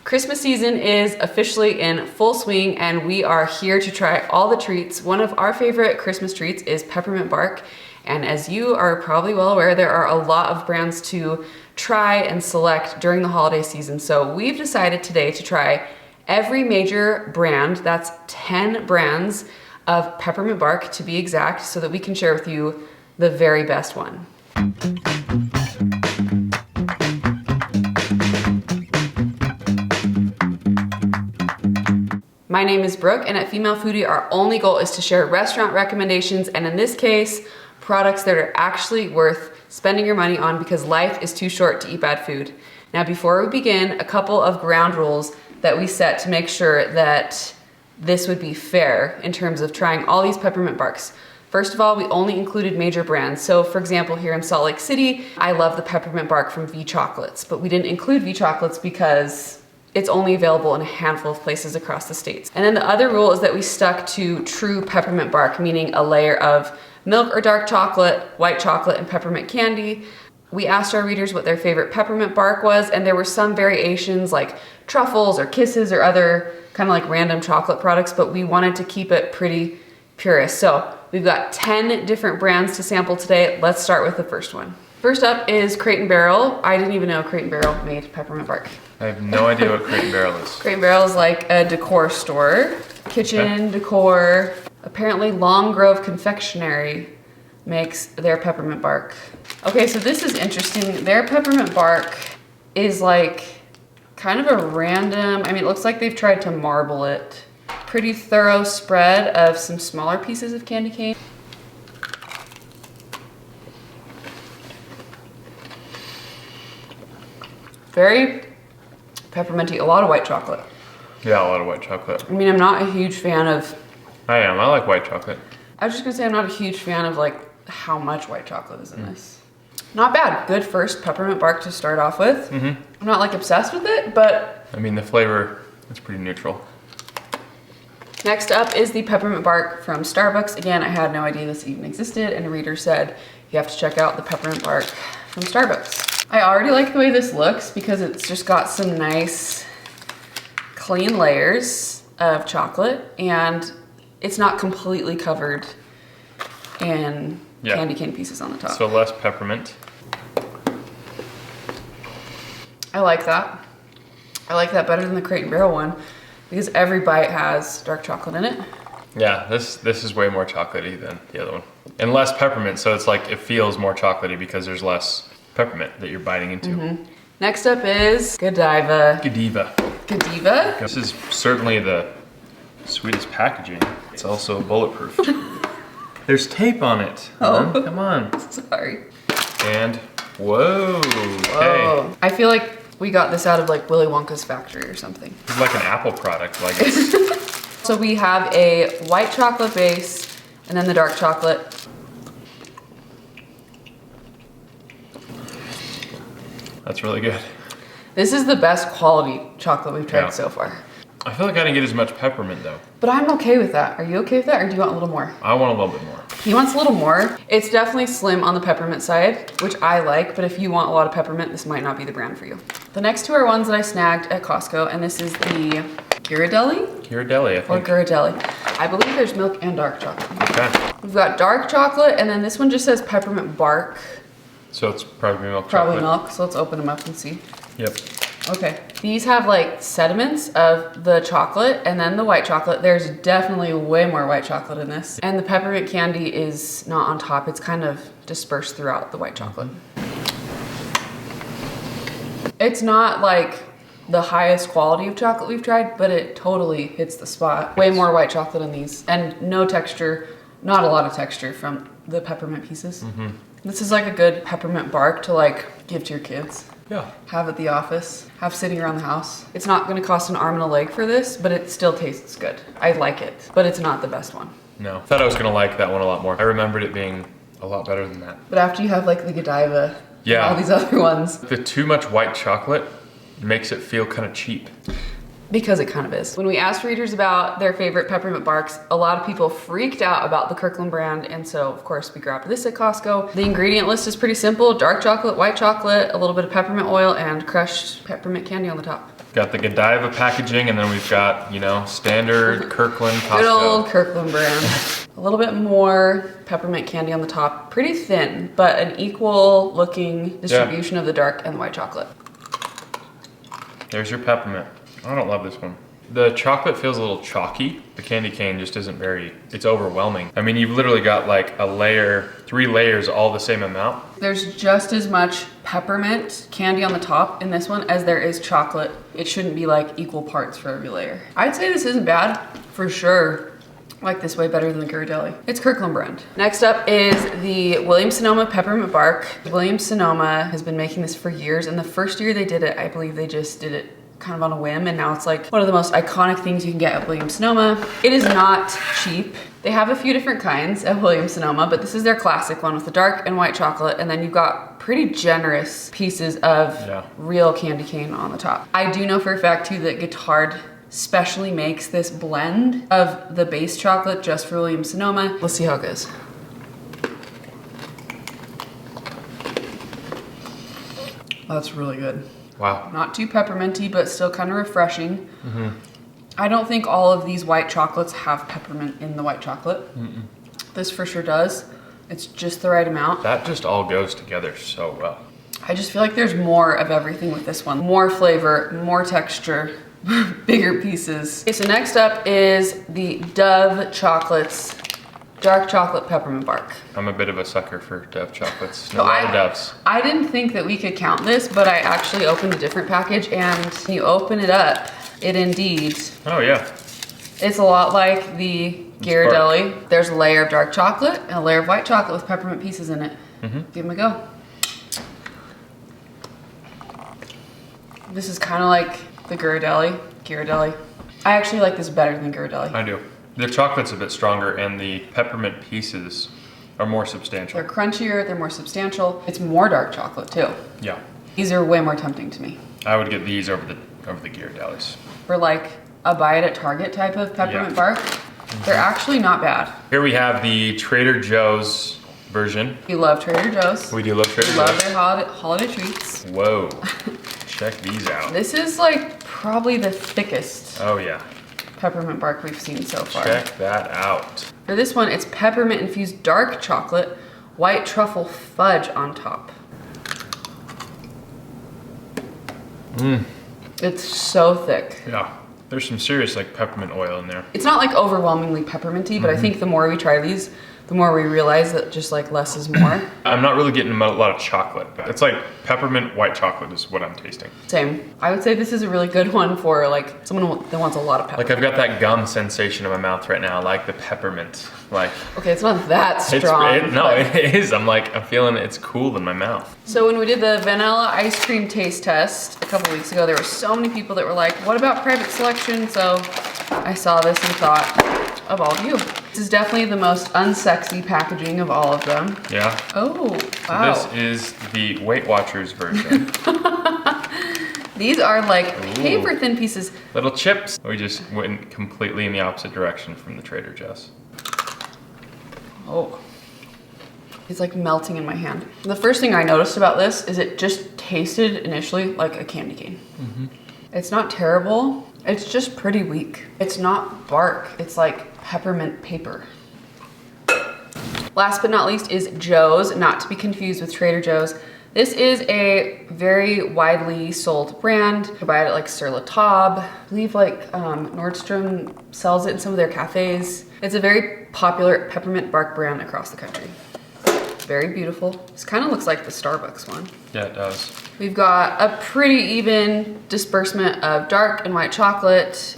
Christmas season is officially in full swing and we are here to try all the treats. One of our favorite Christmas treats is peppermint bark. And as you are probably well aware, there are a lot of brands to try and select during the holiday season. So we've decided today to try every major brand, that's 10 brands of peppermint bark to be exact, so that we can share with you the very best one. My name is Brooke, and at Female Foodie, our only goal is to share restaurant recommendations, and in this case, products that are actually worth spending your money on because life is too short to eat bad food. Now, before we begin, a couple of ground rules that we set to make sure that this would be fair in terms of trying all these peppermint barks. First of all, we only included major brands. So for example, here in Salt Lake City, I love the peppermint bark from V Chocolates, but we didn't include V Chocolates because it's only available in a handful of places across the states. And then the other rule is that we stuck to true peppermint bark, meaning a layer of milk or dark chocolate, white chocolate, and peppermint candy. We asked our readers what their favorite peppermint bark was, and there were some variations like truffles or kisses or other kind of like random chocolate products, but we wanted to keep it pretty purist. So we've got 10 different brands to sample today. Let's start with the first one. First up is Crate & Barrel. I didn't even know Crate & Barrel made peppermint bark. I have no idea what Crate & Barrel is. Crate & Barrel is like a decor store, kitchen decor. Apparently Long Grove Confectionery makes their peppermint bark. Okay, so this is interesting. Their peppermint bark is like kind of a random, I mean, it looks like they've tried to marble it. Pretty thorough spread of some smaller pieces of candy cane. Very pepperminty, a lot of white chocolate. Yeah, a lot of white chocolate. I mean, I'm not a huge fan of... I am, I like white chocolate. I was just gonna say I'm not a huge fan of like how much white chocolate is in this. Not bad, good first peppermint bark to start off with. I'm not like obsessed with it, but... I mean, the flavor is pretty neutral. Next up is the peppermint bark from Starbucks. Again, I had no idea this even existed, and a reader said you have to check out the peppermint bark from Starbucks. I already like the way this looks because it's just got some nice clean layers of chocolate and it's not completely covered in candy cane pieces on the top. So less peppermint. I like that. I like that better than the Crate & Barrel one because every bite has dark chocolate in it. Yeah, this is way more chocolatey than the other one. And less peppermint, so it's like it feels more chocolatey because there's less peppermint that you're biting into. Next up is Godiva. Godiva. Godiva? This is certainly the sweetest packaging. It's also bulletproof. There's tape on it. Oh. Come on. Sorry. And whoa. Whoa. I feel like we got this out of like Willy Wonka's factory or something. It's like an Apple product. Like it's So we have a white chocolate base and then the dark chocolate. That's really good. This is the best quality chocolate we've tried so far. I feel like I didn't get as much peppermint though. But I'm okay with that. Are you okay with that, or do you want a little more? I want a little bit more. He wants a little more. It's definitely slim on the peppermint side, which I like, but if you want a lot of peppermint, this might not be the brand for you. The next two are ones that I snagged at Costco, and this is the Ghirardelli? Ghirardelli, I think. Or Ghirardelli. I believe there's milk and dark chocolate. Okay. We've got dark chocolate, and then this one just says peppermint bark. So it's probably milk Probably chocolate. milk, so let's open them up and see. Yep. Okay, these have like sediments of the chocolate and then the white chocolate. There's definitely way more white chocolate in this. And the peppermint candy is not on top. It's kind of dispersed throughout the white chocolate. It's not like the highest quality of chocolate we've tried, but it totally hits the spot. Way more white chocolate in these and no texture, not a lot of texture from the peppermint pieces. This is like a good peppermint bark to like give to your kids. Yeah. Have at the office, have sitting around the house. It's not gonna cost an arm and a leg for this, but it still tastes good. I like it, but it's not the best one. No. Thought I was gonna like that one a lot more. I remembered it being a lot better than that. But after you have like the Godiva, and all these other ones. The too much white chocolate makes it feel kind of cheap. Because it kind of is. When we asked readers about their favorite peppermint barks, a lot of people freaked out about the Kirkland brand, and so of course we grabbed this at Costco. The ingredient list is pretty simple: dark chocolate, white chocolate, a little bit of peppermint oil, and crushed peppermint candy on the top. Got the Godiva packaging, and then we've got, you know, standard Kirkland Costco. Good old Kirkland brand. A little bit more peppermint candy on the top. Pretty thin, but an equal looking distribution of the dark and the white chocolate. There's your peppermint. I don't love this one. The chocolate feels a little chalky. The candy cane just isn't very, it's overwhelming. I mean, you've literally got like a layer, 3 layers, all the same amount. There's just as much peppermint candy on the top in this one as there is chocolate. It shouldn't be like equal parts for every layer. I'd say this isn't bad, for sure. I like this way better than the Ghirardelli. It's Kirkland brand. Next up is the Williams-Sonoma Peppermint Bark. Williams-Sonoma has been making this for years, and the first year they did it, I believe they just did it kind of on a whim, and now it's like one of the most iconic things you can get at Williams-Sonoma. It is not cheap. They have a few different kinds at Williams-Sonoma, but this is their classic one with the dark and white chocolate, and then you've got pretty generous pieces of real candy cane on the top. I do know for a fact too that Guittard specially makes this blend of the base chocolate just for Williams-Sonoma. Let's see how it goes. That's really good. Wow. Not too pepperminty, but still kind of refreshing. I don't think all of these white chocolates have peppermint in the white chocolate. This for sure does. It's just the right amount. That just all goes together so well. I just feel like there's more of everything with this one. More flavor, more texture, bigger pieces. Okay, so next up is the Dove Chocolates Dark Chocolate Peppermint Bark. I'm a bit of a sucker for Dove chocolates. No, a lot of Doves. I didn't think that we could count this, but I actually opened a different package, and when you open it up, it indeed. Oh yeah. It's a lot like the Ghirardelli. There's a layer of dark chocolate and a layer of white chocolate with peppermint pieces in it. Give them a go. This is kind of like the Ghirardelli. I actually like this better than Ghirardelli. I do. The chocolate's a bit stronger, and the peppermint pieces are more substantial. They're crunchier, they're more substantial. It's more dark chocolate too. Yeah. These are way more tempting to me. I would get these over the Ghirardellis. For like a buy it at Target type of peppermint bark, they're actually not bad. Here we have the Trader Joe's version. We love Trader Joe's. We do love Trader Joe's. We love their holiday treats. Whoa. Check these out. This is like probably the thickest Oh yeah. peppermint bark we've seen so far. Check that out. For this one, it's peppermint infused dark chocolate, white truffle fudge on top. It's so thick. Yeah. There's some serious like peppermint oil in there. It's not like overwhelmingly pepperminty, but I think the more we try these, the more we realize that just like less is more. I'm not really getting a lot of chocolate. It's like peppermint white chocolate is what I'm tasting. Same. I would say this is a really good one for like someone that wants a lot of pepper. Like I've got that gum sensation in my mouth right now, like the peppermint. Like okay, it's not that strong. No, it is. I'm feeling it's cool in my mouth. So when we did the vanilla ice cream taste test a couple weeks ago, there were so many people that were like, what about private selection? So I saw this and thought of all of you. This is definitely the most unsexy packaging of all of them. Yeah. Oh, wow. So this is the Weight Watchers version. These are like paper thin pieces. Little chips. We just went completely in the opposite direction from the Trader Joe's. Oh, it's like melting in my hand. The first thing I noticed about this is it just tasted initially like a candy cane. It's not terrible. It's just pretty weak. It's not bark. It's like peppermint paper. Last but not least is Joe's, not to be confused with Trader Joe's. This is a very widely sold brand. You can buy it at like Sur La Table. I believe like Nordstrom sells it in some of their cafes. It's a very popular peppermint bark brand across the country. Very beautiful. This kind of looks like the Starbucks one. Yeah, it does. We've got a pretty even disbursement of dark and white chocolate.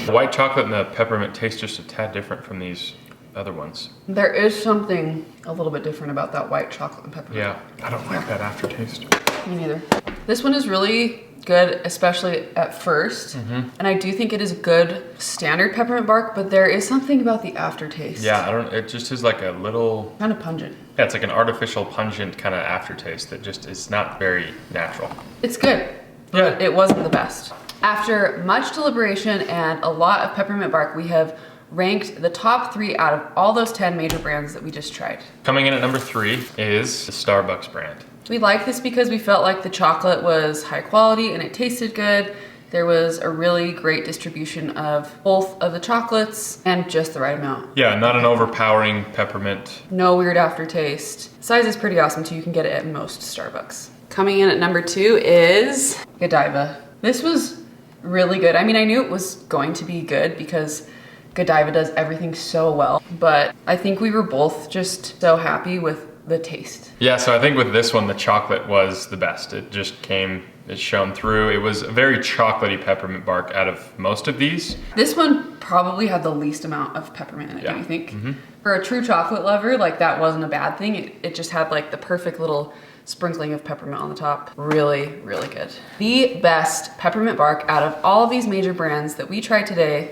The white chocolate and the peppermint taste just a tad different from these other ones. There is something a little bit different about that white chocolate and peppermint. Yeah, I don't like that aftertaste. Me neither. This one is really good, especially at first. And I do think it is a good standard peppermint bark, but there is something about the aftertaste. Yeah, it just is like a little... Kind of pungent. Yeah, it's like an artificial pungent kind of aftertaste that just is not very natural. It's good, but it wasn't the best. After much deliberation and a lot of peppermint bark, we have ranked the top 3 out of all those 10 major brands that we just tried. Coming in at number 3 is the Starbucks brand. We liked this because we felt like the chocolate was high quality and it tasted good. There was a really great distribution of both of the chocolates and just the right amount. Yeah, not an overpowering peppermint. No weird aftertaste. Size is pretty awesome too. You can get it at most Starbucks. Coming in at number 2 is Godiva. This was really good. I mean, I knew it was going to be good because Godiva does everything so well, but I think we were both just so happy with the taste. Yeah, so I think with this one, the chocolate was the best. It just came, it shone through. It was a very chocolatey peppermint bark out of most of these. This one probably had the least amount of peppermint in it, don't you think? For a true chocolate lover, like that wasn't a bad thing. It just had like the perfect little sprinkling of peppermint on the top. Really, really good. The best peppermint bark out of all of these major brands that we tried today,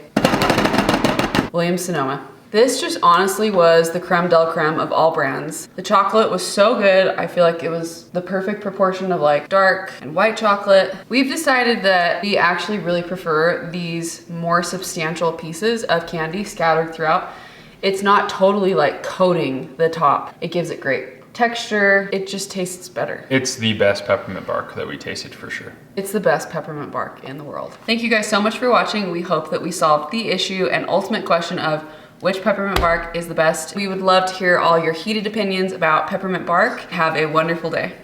Williams-Sonoma. This just honestly was the creme de la creme of all brands. The chocolate was so good. I feel like it was the perfect proportion of like dark and white chocolate. We've decided that we actually really prefer these more substantial pieces of candy scattered throughout. It's not totally like coating the top. It gives it great texture. It just tastes better. It's the best peppermint bark that we tasted for sure. It's the best peppermint bark in the world. Thank you guys so much for watching. We hope that we solved the issue and ultimate question of which peppermint bark is the best. We would love to hear all your heated opinions about peppermint bark. Have a wonderful day.